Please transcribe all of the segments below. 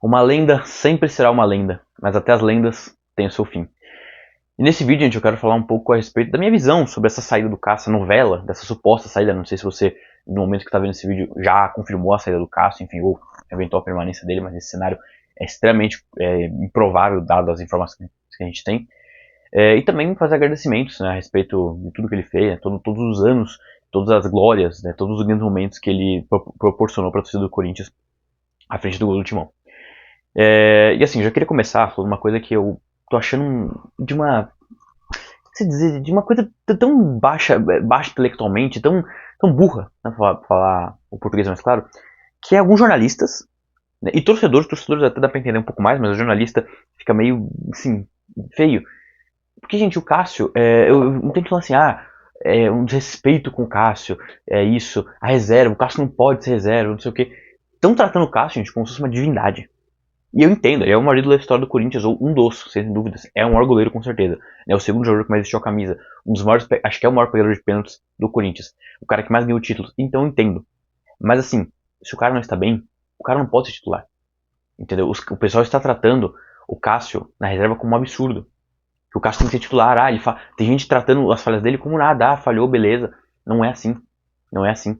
Uma lenda sempre será uma lenda, mas até as lendas têm o seu fim. E nesse vídeo, gente, eu quero falar um pouco a respeito da minha visão sobre essa saída do Cássio, a novela, dessa suposta saída. Não sei se você, no momento que está vendo esse vídeo, já confirmou a saída do Cássio, enfim, ou a eventual permanência dele, mas esse cenário é extremamente improvável, dado as informações que a gente tem. E também fazer agradecimentos, né, a respeito de tudo que ele fez, né, todos os anos, todas as glórias, né, todos os grandes momentos que ele proporcionou para a torcida do Corinthians à frente do gol do Timão. E assim, eu já queria começar falando uma coisa que eu tô achando de uma, se dizer, de uma coisa tão baixa intelectualmente, tão burra, né, pra falar o português mais claro, que é alguns jornalistas, né, e torcedores até dá pra entender um pouco mais, mas o jornalista fica meio, assim, feio. Porque, gente, o Cássio, eu não tenho que falar assim, um desrespeito com o Cássio, é isso, a reserva, o Cássio não pode ser reserva, não sei o quê. Estão tratando o Cássio, gente, como se fosse uma divindade. E eu entendo, ele é o maior ídolo da história do Corinthians, ou um dos, sem dúvidas. É o maior goleiro, com certeza. É o segundo jogador que mais vestiu a camisa. Um dos maiores, acho que é o maior pegador de pênaltis do Corinthians. O cara que mais ganhou títulos. Então eu entendo. Mas assim, se o cara não está bem, o cara não pode ser titular. Entendeu? O pessoal está tratando o Cássio na reserva como um absurdo. Que o Cássio tem que ser titular. Tem gente tratando as falhas dele como nada. Falhou, beleza. Não é assim. Não é assim.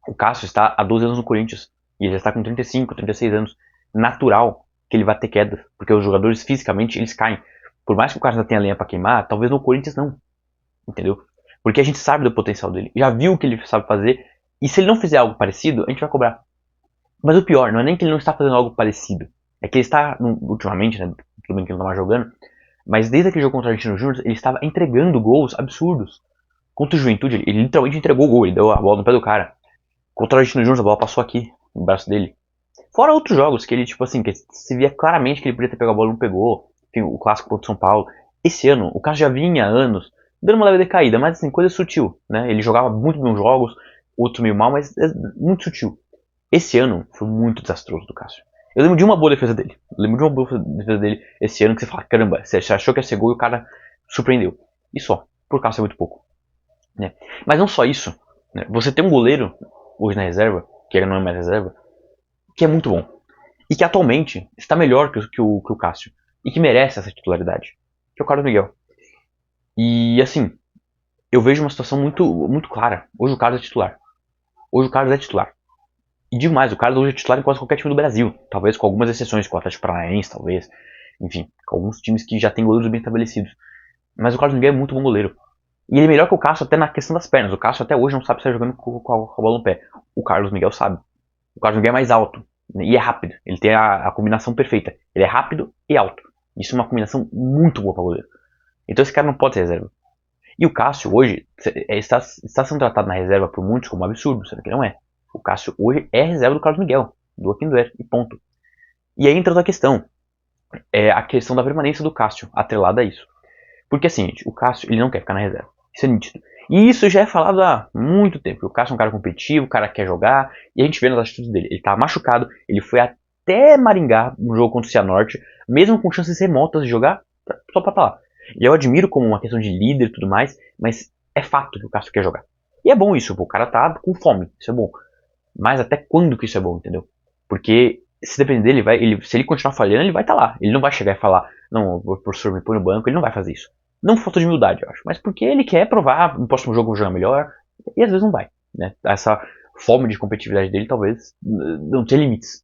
O Cássio está há 12 anos no Corinthians. E ele já está com 35, 36 anos. Natural que ele vai ter quedas. Porque os jogadores fisicamente eles caem. Por mais que o cara já tenha lenha pra queimar, talvez no Corinthians não. Entendeu? Porque a gente sabe do potencial dele. Já viu o que ele sabe fazer. E se ele não fizer algo parecido, a gente vai cobrar. Mas o pior, não é nem que ele não está fazendo algo parecido. É que ele está, ultimamente, né? Tudo bem que ele não tá mais jogando. Mas desde aquele jogo contra o Argentino Júnior, ele estava entregando gols absurdos. Contra o Juventude, ele literalmente entregou o gol. Ele deu a bola no pé do cara. Contra o Argentino Júnior, a bola passou aqui, no braço dele. Fora outros jogos que ele, tipo assim, que se via claramente que ele podia ter pegado a bola e não pegou. Enfim, o clássico contra o São Paulo. Esse ano, o Cássio já vinha há anos dando uma leve decaída, mas assim, coisa sutil, né? Ele jogava muito bem os jogos, outros meio mal, mas é muito sutil. Esse ano foi muito desastroso do Cássio. Eu lembro de uma boa defesa dele. Esse ano que você fala, caramba, você achou que ia ser gol e o cara surpreendeu. E só, por Cássio é muito pouco. Né? Mas não só isso. Né? Você tem um goleiro hoje na reserva, que não é mais reserva, que é muito bom. E que atualmente está melhor que o Cássio. E que merece essa titularidade. Que é o Carlos Miguel. E assim, eu vejo uma situação muito clara. Hoje o Carlos é titular. Hoje o Carlos é titular. E demais, o Carlos hoje é titular em quase qualquer time do Brasil. Talvez com algumas exceções, com o Atlético Paranaense, talvez. Enfim, com alguns times que já têm goleiros bem estabelecidos. Mas o Carlos Miguel é muito bom goleiro. E ele é melhor que o Cássio até na questão das pernas. O Cássio até hoje não sabe sair jogando com a bola no pé. O Carlos Miguel sabe. O Carlos Miguel é mais alto. E é rápido. Ele tem a combinação perfeita. Ele é rápido e alto. Isso é uma combinação muito boa para goleiro. Então esse cara não pode ser reserva. E o Cássio hoje está sendo tratado na reserva por muitos como um absurdo, sendo que não é. O Cássio hoje é reserva do Carlos Miguel, do Akindoer, e ponto. E aí entra outra questão. É a questão da permanência do Cássio, atrelada a isso. Porque assim, gente, o Cássio ele não quer ficar na reserva. Isso é nítido. E isso já é falado há muito tempo. O Cássio é um cara competitivo, o cara quer jogar, e a gente vê nas atitudes dele. Ele tá machucado, ele foi até Maringá no jogo contra o Cianorte, mesmo com chances remotas de jogar, só pra estar lá. E eu admiro como uma questão de líder e tudo mais, mas é fato que o Cássio quer jogar. E é bom isso, o cara tá com fome, isso é bom. Mas até quando que isso é bom, entendeu? Porque se depender dele, se ele continuar falhando, ele vai estar lá. Ele não vai chegar e falar, não, o professor me põe no banco, ele não vai fazer isso. Não por falta de humildade, eu acho, mas porque ele quer provar, no próximo jogo jogar melhor, e às vezes não vai. Né? Essa fome de competitividade dele talvez não tenha limites.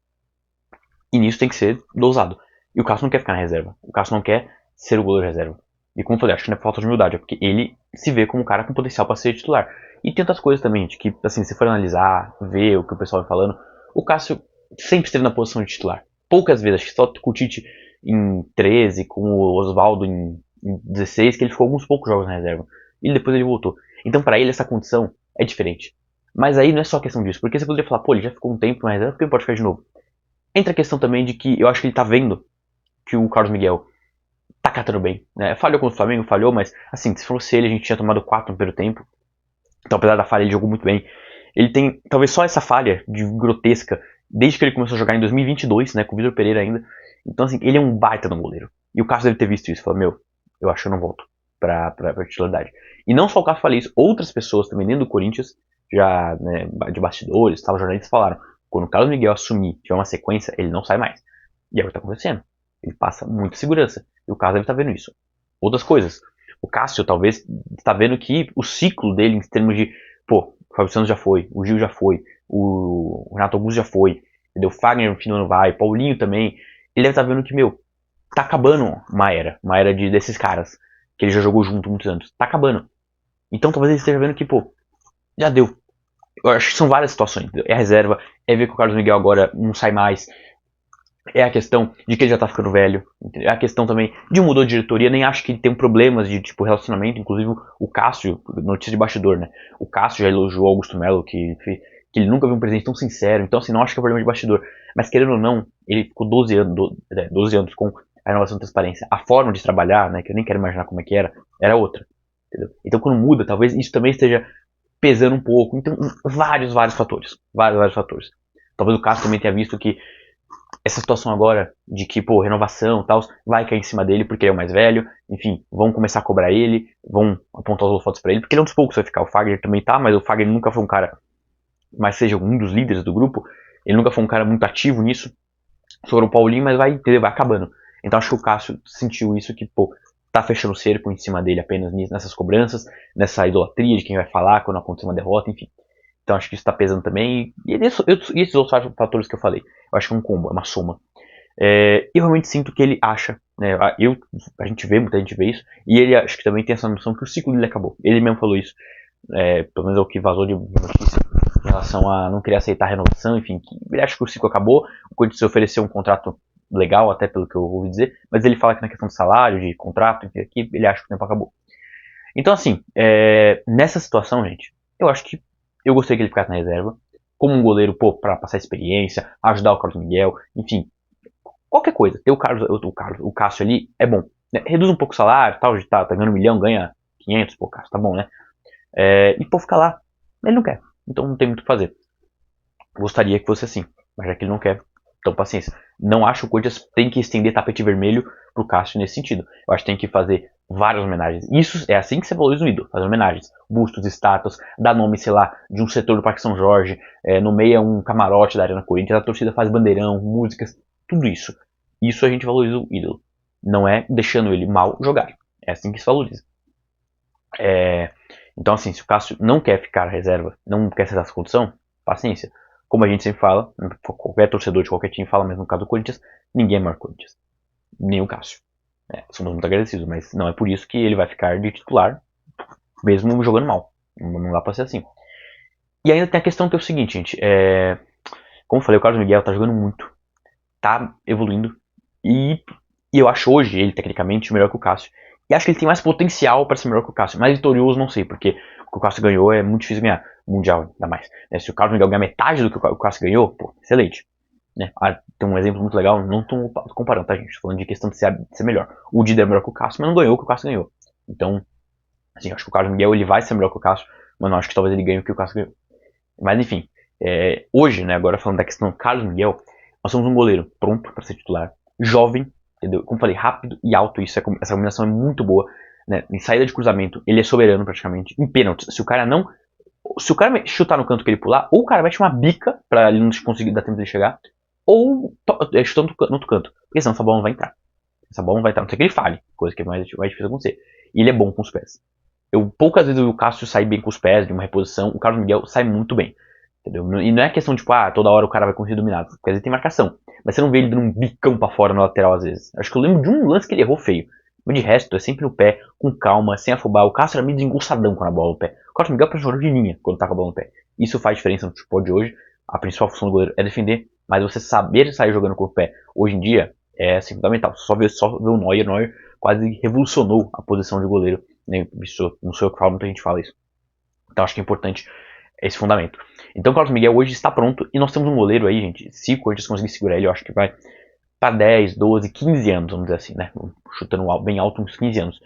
E nisso tem que ser dosado. E o Cássio não quer ficar na reserva. O Cássio não quer ser o goleiro reserva. E como eu falei, acho que não é por falta de humildade, é porque ele se vê como um cara com potencial para ser titular. E tem outras coisas também, gente, que assim, se for analisar, ver o que o pessoal vai falando, o Cássio sempre esteve na posição de titular. Poucas vezes, acho que só com o Tite em 13, com o Oswaldo em 16, que ele ficou alguns poucos jogos na reserva. E depois ele voltou. Então para ele essa condição é diferente. Mas aí não é só questão disso, porque você poderia falar, pô, ele já ficou um tempo na reserva, por que ele pode ficar de novo? Entra a questão também de que eu acho que ele tá vendo que o Carlos Miguel tá catando bem. Né? Falhou contra o Flamengo, falhou, mas assim, se fosse ele, a gente tinha tomado 4 no primeiro tempo. Então, apesar da falha, ele jogou muito bem. Ele tem, talvez só essa falha de grotesca, desde que ele começou a jogar em 2022, né, com o Vitor Pereira ainda. Então, assim, ele é um baita no goleiro. E o Cássio deve ter visto isso. Falou, meu, eu acho que eu não volto pra titularidade. E não só o Cássio falou isso, outras pessoas também dentro do Corinthians, já, né, de bastidores, jornalistas falaram, quando o Carlos Miguel assumir, tiver uma sequência, ele não sai mais. E é o que tá acontecendo. Ele passa muita segurança. E o Cássio deve estar vendo isso. Outras coisas. O Cássio talvez está vendo que o ciclo dele em termos de, pô, o Fábio Santos já foi, o Gil já foi, o Renato Augusto já foi, entendeu? O Fagner no fim do ano vai, Paulinho também. Ele deve estar vendo que, meu, tá acabando uma era desses caras que ele já jogou junto muitos anos. Tá acabando. Então talvez ele esteja vendo que, pô, já deu. Eu acho que são várias situações. É a reserva, é ver que o Carlos Miguel agora não sai mais. É a questão de que ele já tá ficando velho. É a questão também de mudou de diretoria. Nem acho que ele tem problemas de tipo relacionamento. Inclusive o Cássio, notícia de bastidor, né? O Cássio já elogiou o Augusto Melo, que ele nunca viu um presidente tão sincero. Então, assim, não acho que é problema de bastidor. Mas querendo ou não, ele ficou 12 anos com a inovação e transparência. A forma de trabalhar, né? Que eu nem quero imaginar como é que era outra. Entendeu? Então, quando muda, talvez isso também esteja pesando um pouco. Então, vários fatores. Vários fatores. Talvez o Cássio também tenha visto que essa situação agora de que, pô, renovação e tal, vai cair em cima dele porque ele é o mais velho, enfim, vão começar a cobrar ele, vão apontar os holofotes pra ele, porque ele é um dos poucos que vai ficar. O Fagner também tá, mas o Fagner nunca foi um cara, mas seja um dos líderes do grupo, ele nunca foi um cara muito ativo nisso. Sobrou o Paulinho, mas vai acabando. Então acho que o Cássio sentiu isso, que, pô, tá fechando o cerco em cima dele apenas nessas cobranças, nessa idolatria de quem vai falar quando acontecer uma derrota, enfim. Então acho que isso está pesando também. E esses outros fatores que eu falei. Eu acho que é um combo, é uma soma. Eu realmente sinto que ele acha, né, a gente vê, muita gente vê isso, e ele acho que também tem essa noção que o ciclo dele acabou. Ele mesmo falou isso, pelo menos é o que vazou de notícia, em relação a não querer aceitar a renovação, enfim, que ele acha que o ciclo acabou, o Corinthians ofereceu um contrato legal, até pelo que eu ouvi dizer, mas ele fala que na questão de salário, de contrato, enfim, aqui, ele acha que o tempo acabou. Então assim, nessa situação, gente, eu acho que eu gostaria que ele ficasse na reserva, como um goleiro, pô, pra passar experiência, ajudar o Carlos Miguel, enfim, qualquer coisa. Ter o Cássio ali é bom. Né? Reduz um pouco o salário, tal, tá ganhando 1 milhão, ganha 500, pô, Cássio, tá bom, né? E pô, fica lá. Ele não quer, então não tem muito o que fazer. Gostaria que fosse assim, mas já que ele não quer, então paciência. Não acho que o Corinthians tem que estender tapete vermelho pro Cássio nesse sentido. Eu acho que tem que fazer várias homenagens. Isso é assim que você valoriza o ídolo, fazer homenagens. Bustos, estátuas, dar nome, sei lá, de um setor do Parque São Jorge, nomeia um camarote da Arena Corinthians, a torcida faz bandeirão, músicas, tudo isso. Isso a gente valoriza o ídolo. Não é deixando ele mal jogar. É assim que se valoriza. Então assim, se o Cássio não quer ficar reserva, não quer aceitar essa condição, paciência. Como a gente sempre fala, qualquer torcedor de qualquer time fala, mesmo no caso do Corinthians, ninguém é maior que o Corinthians. Nem o Cássio. Somos muito agradecidos, mas não é por isso que ele vai ficar de titular, mesmo jogando mal. Não dá pra ser assim. E ainda tem a questão que é o seguinte, gente. Como eu falei, o Carlos Miguel tá jogando muito. Tá evoluindo. E eu acho hoje ele, tecnicamente, melhor que o Cássio. E acho que ele tem mais potencial para ser melhor que o Cássio. Mais vitorioso, não sei, porque o que o Cássio ganhou é muito difícil ganhar. Mundial, ainda mais. Se o Carlos Miguel ganhar metade do que o Cássio ganhou, pô, excelente. Tem um exemplo muito legal, não tô comparando, tá, gente? Tô falando de questão de ser melhor. O Dida é melhor que o Cássio, mas não ganhou o que o Cássio ganhou. Então, assim, acho que o Carlos Miguel ele vai ser melhor que o Cássio, mas não acho que talvez ele ganhe o que o Cássio ganhou. Mas enfim, hoje, né, agora falando da questão do Carlos Miguel, nós somos um goleiro pronto para ser titular, jovem, entendeu? Como falei, rápido e alto, essa combinação é muito boa. Né? Em saída de cruzamento, ele é soberano praticamente. Em pênaltis, se o cara chutar no canto que ele pular, ou o cara mete uma bica pra ele não conseguir dar tempo de chegar, ou chutando no outro canto. Porque senão essa bola não vai entrar. Essa bola não vai entrar, não sei que ele fale, coisa que é mais difícil acontecer. E ele é bom com os pés. Poucas vezes eu vi o Cássio sair bem com os pés, de uma reposição, o Carlos Miguel sai muito bem. Entendeu? E não é questão de, tipo, toda hora o cara vai conseguir dominar, porque às vezes tem marcação. Mas você não vê ele dando um bicão pra fora na lateral às vezes. Acho que eu lembro de um lance que ele errou feio. Mas de resto, é sempre no pé, com calma, sem afobar. O Cássio era meio desengolçadão com a bola no pé. O Carlos Miguel é jogador de linha quando tá com a bola no pé. Isso faz diferença no futebol de hoje. A principal função do goleiro é defender, mas você saber sair jogando com o pé hoje em dia é assim, fundamental. Só ver o Neuer quase revolucionou a posição de goleiro. Isso, não sou eu que falo, muita gente fala isso. Então acho que é importante esse fundamento. Então o Carlos Miguel hoje está pronto e nós temos um goleiro aí, gente. Se o Corinthians conseguir segurar ele, eu acho que vai para 10, 12, 15 anos, vamos dizer assim, né? Chutando bem alto, uns 15 anos.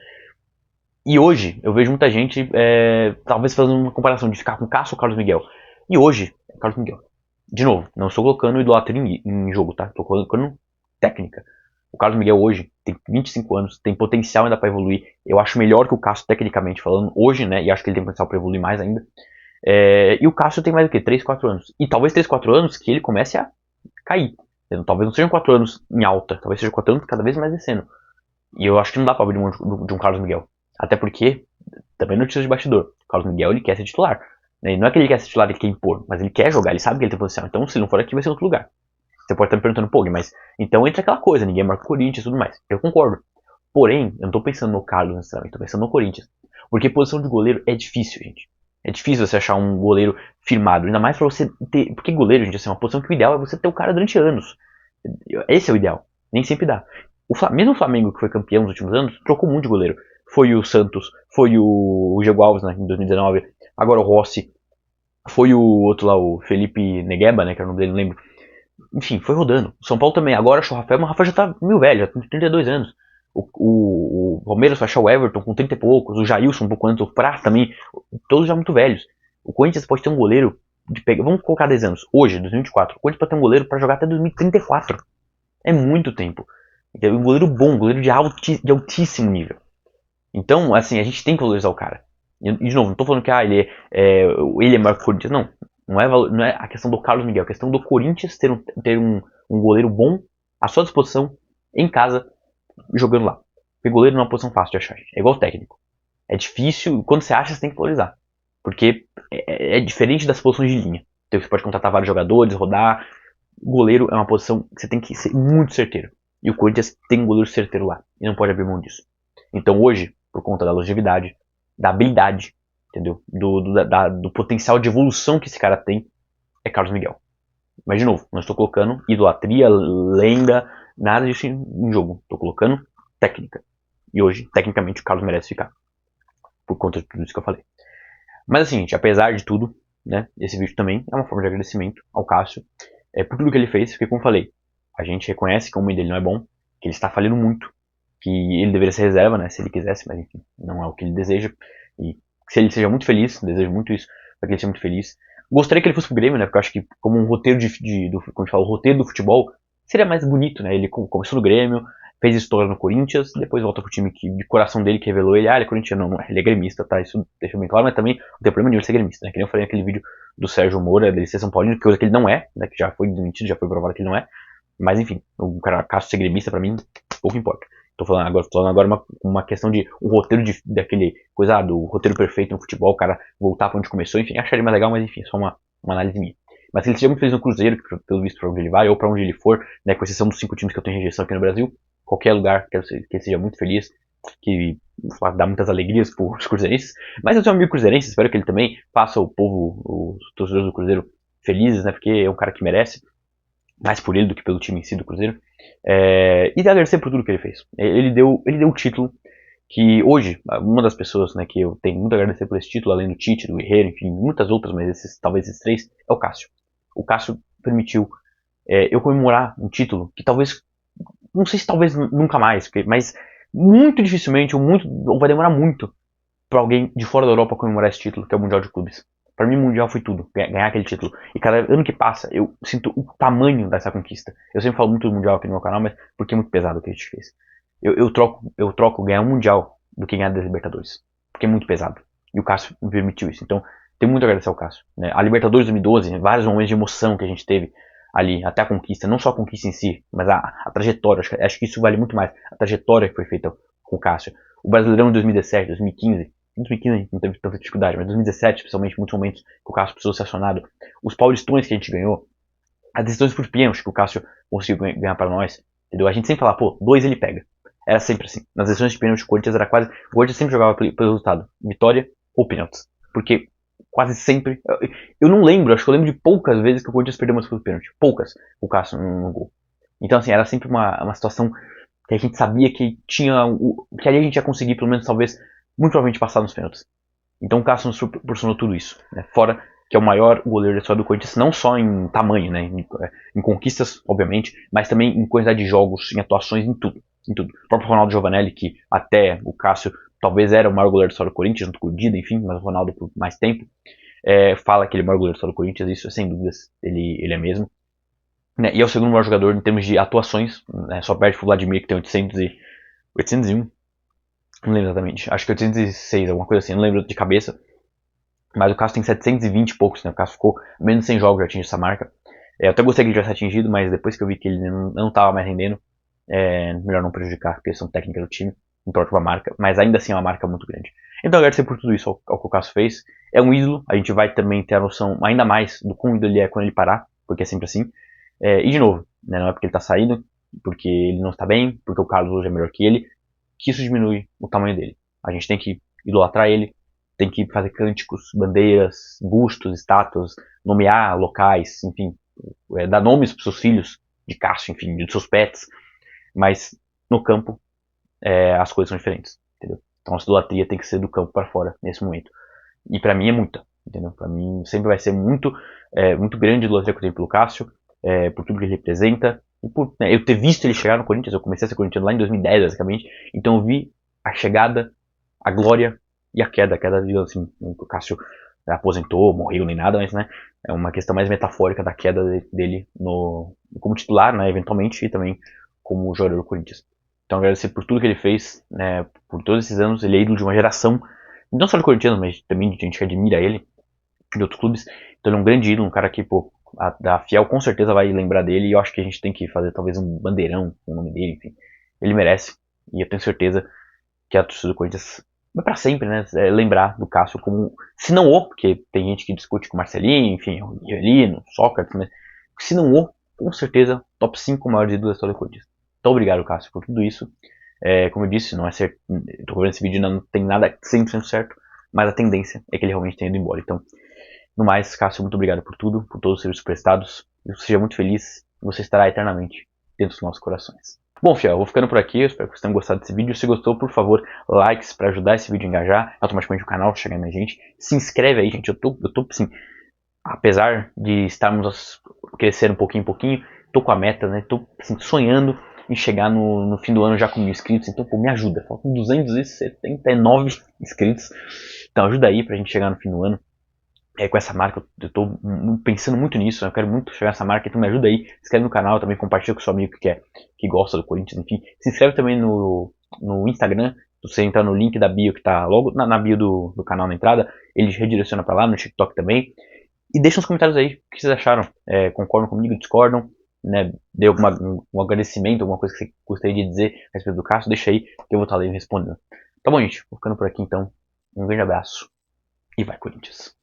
E hoje eu vejo muita gente, talvez fazendo uma comparação de ficar com o Cássio ou Carlos Miguel. E hoje, é Carlos Miguel. De novo, não estou colocando idolatria em jogo, tá? Estou colocando técnica. O Carlos Miguel hoje tem 25 anos, tem potencial ainda para evoluir. Eu acho melhor que o Cássio tecnicamente falando hoje, né? E acho que ele tem potencial para evoluir mais ainda. E o Cássio tem mais o que? 3, 4 anos. E talvez 3, 4 anos que ele comece a cair. Entendeu? Talvez não sejam 4 anos em alta, talvez sejam 4 anos cada vez mais descendo. E eu acho que não dá pra abrir mão de um Carlos Miguel. Até porque, também notícia de bastidor, o Carlos Miguel ele quer ser titular. Né? Não é que ele quer ser titular, ele quer impor, mas ele quer jogar, ele sabe que ele tem potencial. Então, se ele não for aqui, vai ser em outro lugar. Você pode estar me perguntando, pô, mas então entra aquela coisa, ninguém marca o Corinthians e tudo mais. Eu concordo. Porém, eu não tô pensando no Carlos necessariamente, tô pensando no Corinthians. Porque posição de goleiro é difícil, gente. É difícil você achar um goleiro firmado, ainda mais pra você ter. Porque goleiro, gente, assim, é uma posição que o ideal é você ter o cara durante anos. Esse é o ideal. Nem sempre dá. Mesmo o Flamengo, que foi campeão nos últimos anos, trocou muito de goleiro. Foi o Santos, foi o Diego Alves, né, em 2019, agora o Rossi, foi o outro lá, o Felipe Negueba, né, que era o nome dele, não lembro. Enfim, foi rodando. O São Paulo também. Agora achou o Rafael, mas o Rafael já tá meio velho, já tem 32 anos. O Palmeiras vai achar o Everton com 30 e poucos, o Jailson um pouco antes, o Prat também, todos já muito velhos. O Corinthians pode ter um goleiro de pegar, vamos colocar 10 anos, hoje, 2024. O Corinthians pode ter um goleiro para jogar até 2034. É muito tempo. Então, um goleiro bom, um goleiro de altíssimo nível. Então, assim, a gente tem que valorizar o cara. E, de novo, não tô falando que ele é maior que o Corinthians, não. Não é a questão do Carlos Miguel, é a questão do Corinthians ter um goleiro bom à sua disposição, em casa, jogando lá. Porque goleiro não é uma posição fácil de achar, gente. É igual técnico. É difícil, quando você acha, você tem que valorizar. Porque é diferente das posições de linha. Então você pode contratar vários jogadores, rodar. Goleiro é uma posição que você tem que ser muito certeiro. E o Corinthians tem um goleiro certeiro lá. E não pode abrir mão disso. Então hoje, por conta da longevidade, da habilidade, entendeu? Do potencial de evolução que esse cara tem, é Carlos Miguel. Mas de novo, não estou colocando idolatria, lenda, nada disso em jogo. Estou colocando técnica. E hoje, tecnicamente, o Carlos merece ficar. Por conta de tudo isso que eu falei. Mas assim, gente, apesar de tudo, né, esse vídeo também é uma forma de agradecimento ao Cássio por tudo que ele fez, porque como eu falei, a gente reconhece que o homem dele não é bom, que ele está falindo muito, que ele deveria ser reserva, né, se ele quisesse, mas enfim, não é o que ele deseja. E se ele seja muito feliz, desejo muito isso, para que ele seja muito feliz. Gostaria que ele fosse pro Grêmio, né, porque eu acho que como um roteiro como a gente fala, o roteiro do futebol, seria mais bonito, né, ele começou no Grêmio, fez história no Corinthians, depois volta pro time de coração dele que revelou ele, ele é corintiano, não é, ele é gremista, tá, isso deixa bem claro, mas também não tem problema nenhum de ser gremista, né, que nem eu falei naquele vídeo do Sérgio Moura, dele ser São Paulino, que coisa que ele não é, né, que já foi desmentido, já foi provado que ele não é, mas enfim, o cara, caso ser gremista pra mim, pouco importa. Tô falando agora uma questão de um roteiro daquele coisa, do roteiro perfeito no futebol, o cara voltar pra onde começou, enfim, acharia mais legal, mas enfim, é só uma análise minha. Mas se ele seja muito feliz no Cruzeiro, que pelo visto pra onde ele vai, ou pra onde ele for, né, com exceção dos 5 times que eu tenho em rejeição aqui no Brasil, qualquer lugar, quero que ele seja muito feliz, que dá muitas alegrias pros cruzeirenses. Mas eu sou um amigo cruzeirense, espero que ele também faça o povo, os torcedores do Cruzeiro felizes, né, porque é um cara que merece, mais por ele do que pelo time em si do Cruzeiro. E agradecer por tudo que ele fez. Ele deu o título que hoje, uma das pessoas, né, que eu tenho muito a agradecer por esse título, além do Tite, do Guerreiro, enfim, muitas outras, mas talvez esses 3, é o Cássio. O Cássio permitiu eu comemorar um título que talvez, não sei se talvez nunca mais, mas muito dificilmente, ou vai demorar muito, para alguém de fora da Europa comemorar esse título, que é o Mundial de Clubes. Para mim, o Mundial foi tudo, ganhar aquele título. E cada ano que passa, eu sinto o tamanho dessa conquista. Eu sempre falo muito do Mundial aqui no meu canal, mas porque é muito pesado o que a gente fez. Eu troco ganhar um Mundial do que ganhar das Libertadores. Porque é muito pesado. E o Cássio me permitiu isso. Então, tenho muito a agradecer ao Cássio. Né? A Libertadores 2012, vários momentos de emoção que a gente teve ali, até a conquista. Não só a conquista em si, mas a trajetória. Acho que isso vale muito mais. A trajetória que foi feita com o Cássio. O Brasileirão de 2017, 2015... 2015 a gente não teve tanta dificuldade, mas 2017, especialmente, muitos momentos que o Cássio precisou ser acionado. Os paulistões que a gente ganhou, as decisões por pênalti que o Cássio conseguiu ganhar para nós, entendeu? A gente sempre falava, pô, 2 ele pega. Era sempre assim. Nas decisões de pênalti, o Corinthians era quase... O Corinthians sempre jogava pelo resultado. Vitória ou pênaltis. Porque quase sempre... Eu não lembro, acho que eu lembro de poucas vezes que o Corinthians perdeu uma disputa de pênalti. Poucas, o Cássio no gol. Então, assim, era sempre uma situação que a gente sabia que tinha... que ali a gente ia conseguir, pelo menos, talvez... muito provavelmente passar nos pênaltis. Então o Cássio nos proporcionou tudo isso. Né? Fora que é o maior goleiro da história do Corinthians, não só em tamanho, né? Em conquistas, obviamente, mas também em quantidade de jogos, em atuações, em tudo. Em tudo. O próprio Ronaldo Giovanelli, que até o Cássio talvez era o maior goleiro da história do Corinthians, junto com o Dida, enfim, mas o Ronaldo por mais tempo, fala que ele é o maior goleiro da história do Corinthians, isso sem dúvidas, ele é mesmo. Né? E é o segundo maior jogador em termos de atuações, né? Só perde pro Vladimir, que tem 801. Não lembro exatamente. Acho que 806, alguma coisa assim. Não lembro de cabeça. Mas o Cássio tem 720 e poucos, né? O Cássio ficou menos de 100 jogos, já atingiu essa marca. Eu até gostei que ele tivesse atingido, mas depois que eu vi que ele não estava mais rendendo, melhor não prejudicar a questão técnica do time, em prol de uma marca, mas ainda assim é uma marca muito grande. Então agradecer por tudo isso ao que o Cássio fez. É um ídolo, a gente vai também ter a noção ainda mais do quão ídolo ele é quando ele parar, porque é sempre assim. E de novo, né, não é porque ele está saindo, porque ele não está bem, porque o Carlos hoje é melhor que ele, que isso diminui o tamanho dele. A gente tem que idolatrar ele, tem que fazer cânticos, bandeiras, bustos, estátuas, nomear locais, enfim, dar nomes para seus filhos de Cássio, enfim, de seus pets, mas no campo as coisas são diferentes, entendeu? Então a idolatria tem que ser do campo para fora nesse momento. E para mim é muita, entendeu? Para mim sempre vai ser muito grande a idolatria que eu tenho pelo Cássio, por tudo que ele representa, e por eu ter visto ele chegar no Corinthians. Eu comecei a ser corintiano lá em 2010, basicamente, então eu vi a chegada, a glória e a queda, assim, o Cássio aposentou, morreu nem nada, mas, né, é uma questão mais metafórica da queda dele como titular, né, eventualmente, e também como jogador do Corinthians. Então agradecer por tudo que ele fez, né, por todos esses anos. Ele é ídolo de uma geração, não só de corintianos, mas também de gente que admira ele, de outros clubes. Então ele é um grande ídolo, um cara que, pô, a Fiel com certeza vai lembrar dele, e eu acho que a gente tem que fazer talvez um bandeirão com o nome dele, enfim. Ele merece, e eu tenho certeza que a torcida do Corinthians vai pra sempre, né, lembrar do Cássio como, se não o, porque tem gente que discute com o Marcelinho, enfim, o Rivelino, Sócrates, mas se não o, com certeza, top 5 maiores ídolos da história do Corinthians. Então obrigado, Cássio, por tudo isso. Como eu disse, não é certo, tô vendo esse vídeo, não tem nada 100% certo, mas a tendência é que ele realmente tenha ido embora. Então, no mais, Cássio, muito obrigado por tudo, por todos os serviços prestados. Eu seja muito feliz, você estará eternamente dentro dos nossos corações. Bom, fiel, eu vou ficando por aqui, eu espero que vocês tenham gostado desse vídeo. Se gostou, por favor, likes para ajudar esse vídeo a engajar automaticamente o canal, chegar mais gente. Se inscreve aí, gente, eu tô assim, apesar de estarmos crescendo um pouquinho em pouquinho, tô com a meta, né, tô assim, sonhando em chegar no fim do ano já com 1000 inscritos, então pô, me ajuda, faltam 279 inscritos, então ajuda aí pra gente chegar no fim do ano. Com essa marca, eu tô pensando muito nisso, eu quero muito chegar nessa marca, então me ajuda aí, se inscreve no canal, também compartilha com seu amigo que gosta do Corinthians, enfim, se inscreve também no Instagram, se você entrar no link da bio que tá logo na bio do canal na entrada, ele redireciona pra lá, no TikTok também, e deixa nos comentários aí o que vocês acharam, concordam comigo, discordam, né, dê um agradecimento, alguma coisa que você gostaria de dizer a respeito do Cássio, deixa aí que eu vou estar lendo e respondendo. Tá bom, gente, vou ficando por aqui então, um grande abraço e vai Corinthians!